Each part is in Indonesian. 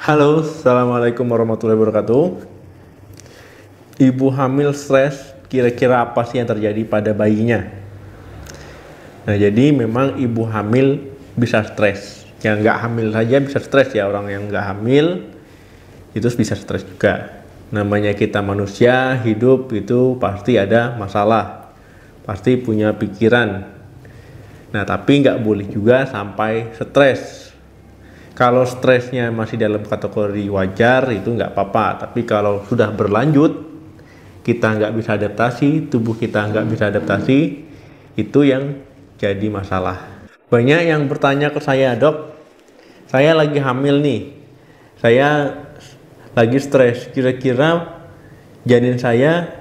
Halo, Assalamualaikum warahmatullahi wabarakatuh. Ibu hamil stres, kira-kira apa sih yang terjadi pada bayinya? Nah, jadi memang ibu hamil bisa stres. Yang nggak hamil saja bisa stres ya, orang yang nggak hamil itu bisa stres juga. Namanya kita manusia, hidup itu pasti ada masalah, pasti punya pikiran. Nah, tapi nggak boleh juga sampai stres. Kalau stresnya masih dalam kategori wajar itu nggak apa-apa, tapi kalau sudah berlanjut, kita nggak bisa adaptasi, tubuh kita nggak bisa adaptasi, itu yang jadi masalah. Banyak yang bertanya ke saya, dok, saya lagi hamil nih, saya lagi stres, kira-kira janin saya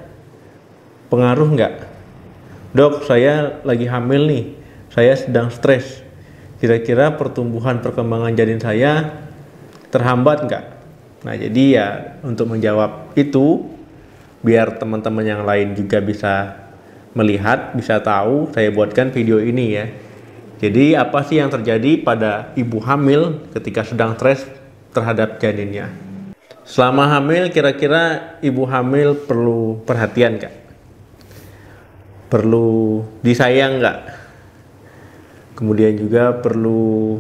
pengaruh nggak? Dok, saya lagi hamil nih, saya sedang stres, kira-kira pertumbuhan perkembangan janin saya terhambat nggak? Nah, jadi ya untuk menjawab itu, biar teman-teman yang lain juga bisa melihat, bisa tahu, saya buatkan video ini ya. Jadi apa sih yang terjadi pada ibu hamil ketika sedang stres terhadap janinnya? Selama hamil, kira-kira ibu hamil perlu perhatian nggak? Perlu disayang nggak? Kemudian juga perlu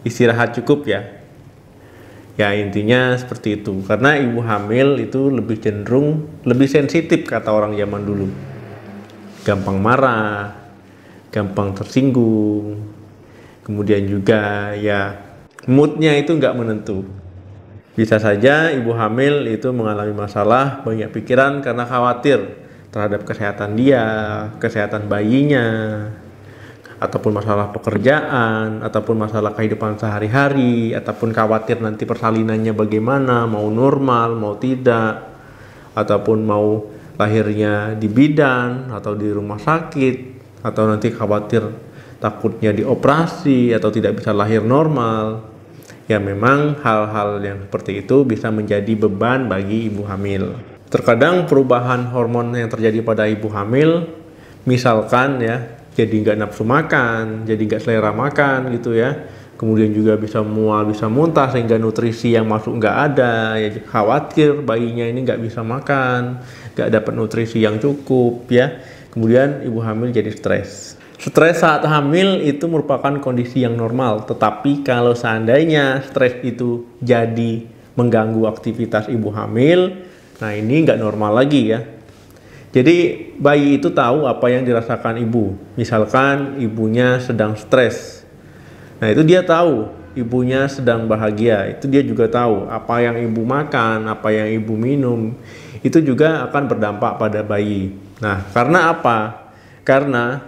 istirahat cukup ya. Ya intinya seperti itu. Karena ibu hamil itu lebih cenderung, lebih sensitif kata orang zaman dulu. Gampang marah, gampang tersinggung. Kemudian juga ya moodnya itu nggak menentu. Bisa saja ibu hamil itu mengalami masalah, banyak pikiran karena khawatir terhadap kesehatan dia, kesehatan bayinya, ataupun masalah pekerjaan, ataupun masalah kehidupan sehari-hari, ataupun khawatir nanti persalinannya bagaimana, mau normal, mau tidak, ataupun mau lahirnya di bidan atau di rumah sakit, atau nanti khawatir takutnya dioperasi atau tidak bisa lahir normal. Ya memang hal-hal yang seperti itu bisa menjadi beban bagi ibu hamil. Terkadang perubahan hormon yang terjadi pada ibu hamil, misalkan ya, jadi nggak nafsu makan, jadi nggak selera makan gitu ya. Kemudian juga bisa mual, bisa muntah sehingga nutrisi yang masuk nggak ada. Ya khawatir bayinya ini nggak bisa makan, nggak dapat nutrisi yang cukup ya. Kemudian ibu hamil jadi stres. Stres saat hamil itu merupakan kondisi yang normal. Tetapi kalau seandainya stres itu jadi mengganggu aktivitas ibu hamil, nah ini nggak normal lagi ya. Jadi bayi itu tahu apa yang dirasakan ibu. Misalkan ibunya sedang stres. Nah itu dia tahu ibunya sedang bahagia. Itu dia juga tahu apa yang ibu makan, apa yang ibu minum. Itu juga akan berdampak pada bayi. Nah karena apa? Karena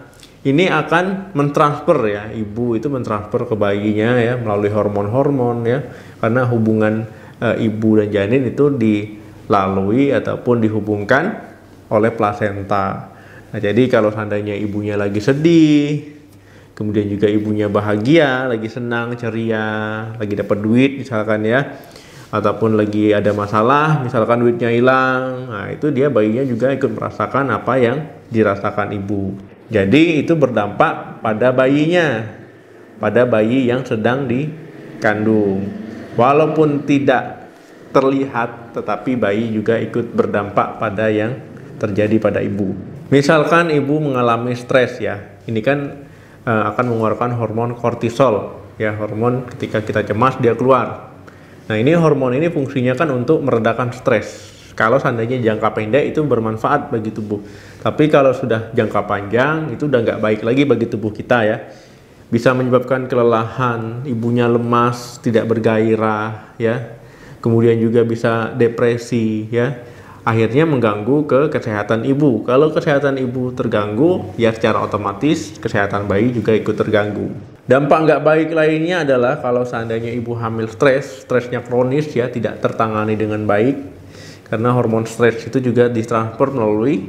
ini akan mentransfer ya. Ibu itu mentransfer ke bayinya ya melalui hormon-hormon ya. Karena hubungan ibu dan janin itu dilalui ataupun dihubungkan oleh plasenta. Nah, jadi kalau seandainya ibunya lagi sedih, kemudian juga ibunya bahagia, lagi senang, ceria, lagi dapat duit misalkan ya, ataupun lagi ada masalah, misalkan duitnya hilang, nah itu dia bayinya juga ikut merasakan apa yang dirasakan ibu. Jadi itu berdampak pada bayinya, pada bayi yang sedang dikandung. Walaupun tidak terlihat, tetapi bayi juga ikut berdampak pada yang terjadi pada ibu. Misalkan ibu mengalami stres ya, ini kan akan mengeluarkan hormon kortisol ya, hormon ketika kita cemas dia keluar. Nah ini hormon ini fungsinya kan untuk meredakan stres. Kalau seandainya jangka pendek itu bermanfaat bagi tubuh, tapi kalau sudah jangka panjang itu udah nggak baik lagi bagi tubuh kita ya. Bisa menyebabkan kelelahan, ibunya lemas, tidak bergairah ya. Kemudian juga bisa depresi ya. Akhirnya mengganggu ke kesehatan ibu. Kalau kesehatan ibu terganggu, ya secara otomatis kesehatan bayi juga ikut terganggu. Dampak nggak baik lainnya adalah kalau seandainya ibu hamil stresnya kronis ya, tidak tertangani dengan baik. Karena hormon stres itu juga ditransfer melalui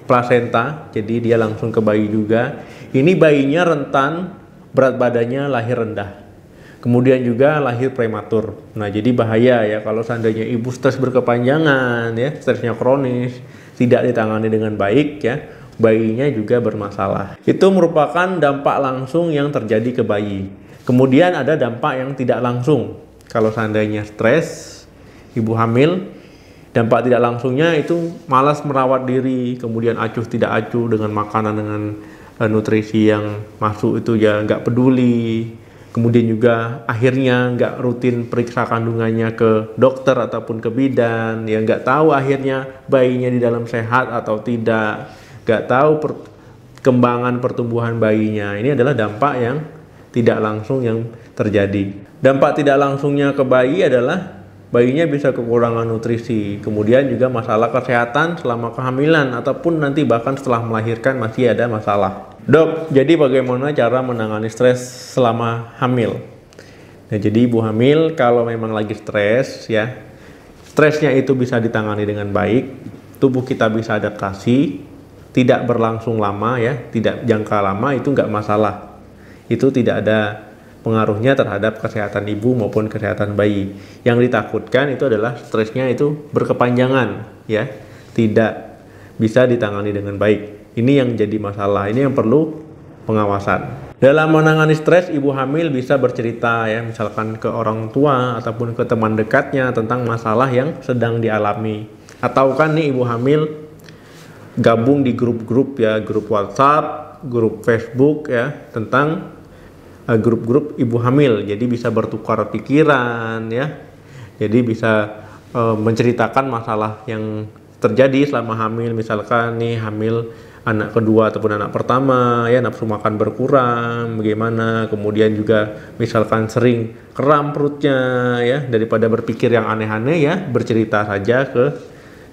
plasenta, jadi dia langsung ke bayi juga. Ini bayinya rentan, berat badannya lahir rendah. Kemudian juga lahir prematur. Nah jadi bahaya ya kalau seandainya ibu stres berkepanjangan ya, stresnya kronis, tidak ditangani dengan baik ya, bayinya juga bermasalah. Itu merupakan dampak langsung yang terjadi ke bayi. Kemudian ada dampak yang tidak langsung. Kalau seandainya stres, ibu hamil, dampak tidak langsungnya itu malas merawat diri, kemudian acuh tidak acuh dengan makanan, dengan nutrisi yang masuk itu ya nggak peduli. Kemudian juga akhirnya nggak rutin periksa kandungannya ke dokter ataupun ke bidan, ya nggak tahu akhirnya bayinya di dalam sehat atau tidak, nggak tahu perkembangan pertumbuhan bayinya. Ini adalah dampak yang tidak langsung yang terjadi. Dampak tidak langsungnya ke bayi adalah bayinya bisa kekurangan nutrisi, kemudian juga masalah kesehatan selama kehamilan ataupun nanti bahkan setelah melahirkan masih ada masalah. Dok, jadi bagaimana cara menangani stres selama hamil? Nah, jadi ibu hamil kalau memang lagi stres ya, stresnya itu bisa ditangani dengan baik, tubuh kita bisa adaptasi, tidak berlangsung lama ya, tidak jangka lama, itu nggak masalah. Itu tidak ada pengaruhnya terhadap kesehatan ibu maupun kesehatan bayi. Yang ditakutkan itu adalah stresnya itu berkepanjangan ya, tidak bisa ditangani dengan baik. Ini yang jadi masalah, ini yang perlu pengawasan. Dalam menangani stres, ibu hamil bisa bercerita ya, misalkan ke orang tua ataupun ke teman dekatnya tentang masalah yang sedang dialami. Atau kan nih ibu hamil gabung di grup-grup ya, grup WhatsApp, grup Facebook ya, tentang grup-grup ibu hamil. Jadi bisa bertukar pikiran ya. Jadi bisa menceritakan masalah yang terjadi selama hamil, misalkan nih hamil anak kedua ataupun anak pertama ya, nafsu makan berkurang bagaimana, kemudian juga misalkan sering kram perutnya ya, daripada berpikir yang aneh-aneh ya, bercerita saja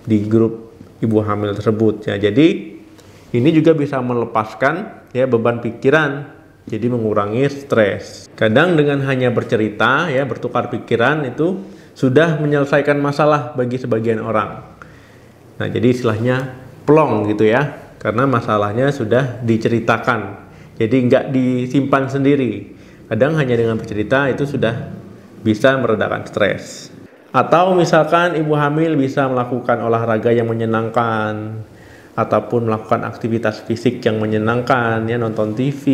di grup ibu hamil tersebut ya. Jadi ini juga bisa melepaskan ya beban pikiran, jadi mengurangi stres. Kadang dengan hanya bercerita ya, bertukar pikiran itu sudah menyelesaikan masalah bagi sebagian orang. Nah, jadi istilahnya plong gitu ya, karena masalahnya sudah diceritakan, jadi nggak disimpan sendiri. Kadang hanya dengan bercerita itu sudah bisa meredakan stres. Atau misalkan ibu hamil bisa melakukan olahraga yang menyenangkan, ataupun melakukan aktivitas fisik yang menyenangkan ya, nonton TV,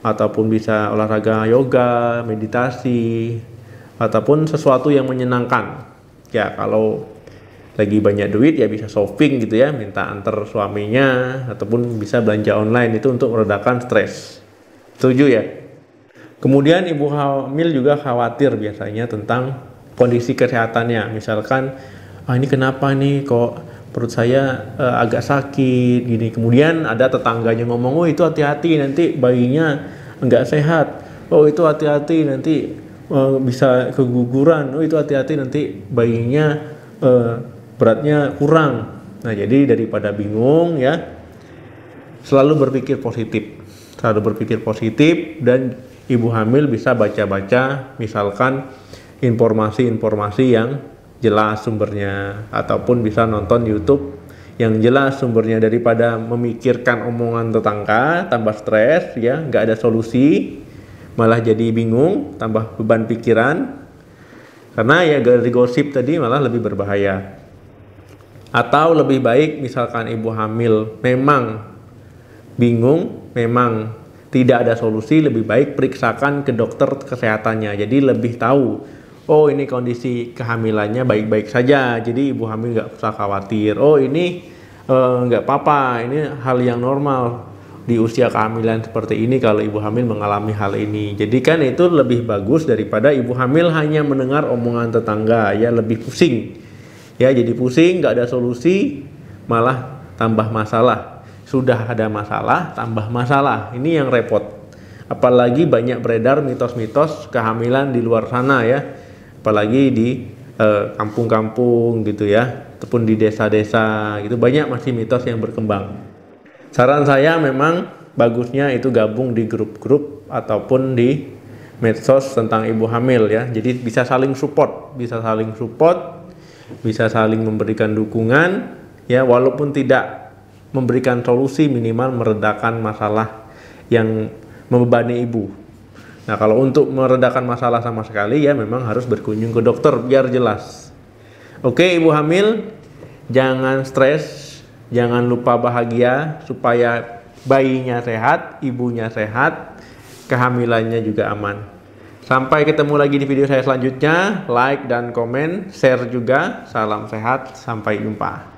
ataupun bisa olahraga yoga, meditasi, ataupun sesuatu yang menyenangkan. Ya, kalau lagi banyak duit ya bisa shopping gitu ya, minta antar suaminya, ataupun bisa belanja online, itu untuk meredakan stres. Setuju ya? Kemudian ibu hamil juga khawatir biasanya tentang kondisi kesehatannya. Misalkan, ini kenapa nih kok perut saya agak sakit gini. Kemudian ada tetangganya ngomong, oh itu hati-hati nanti bayinya enggak sehat. Oh itu hati-hati nanti bisa keguguran. Oh itu hati-hati nanti bayinya beratnya kurang. Nah, jadi daripada bingung ya, selalu berpikir positif, dan ibu hamil bisa baca-baca misalkan informasi-informasi yang jelas sumbernya, ataupun bisa nonton YouTube yang jelas sumbernya, daripada memikirkan omongan tetangga tambah stres ya, nggak ada solusi, malah jadi bingung, tambah beban pikiran, karena ya dari gosip tadi malah lebih berbahaya. Atau lebih baik misalkan ibu hamil memang bingung, memang tidak ada solusi, lebih baik periksakan ke dokter kesehatannya, jadi lebih tahu, oh ini kondisi kehamilannya baik-baik saja, jadi ibu hamil nggak usah khawatir. Oh ini nggak apa-apa, ini hal yang normal di usia kehamilan seperti ini kalau ibu hamil mengalami hal ini. Jadi kan itu lebih bagus daripada ibu hamil hanya mendengar omongan tetangga ya, lebih pusing ya, jadi pusing, nggak ada solusi, malah tambah masalah. Sudah ada masalah, tambah masalah, ini yang repot. Apalagi banyak beredar mitos-mitos kehamilan di luar sana ya, apalagi di kampung-kampung gitu ya, ataupun di desa-desa gitu, banyak masih mitos yang berkembang. Saran saya memang bagusnya itu gabung di grup-grup ataupun di medsos tentang ibu hamil ya, jadi bisa saling support, bisa saling memberikan dukungan ya, walaupun tidak memberikan solusi, minimal meredakan masalah yang membebani ibu. Nah, kalau untuk meredakan masalah sama sekali ya memang harus berkunjung ke dokter biar jelas. Oke, ibu hamil jangan stres, jangan lupa bahagia supaya bayinya sehat, ibunya sehat, kehamilannya juga aman. Sampai ketemu lagi di video saya selanjutnya. Like dan komen, share juga. Salam sehat, sampai jumpa.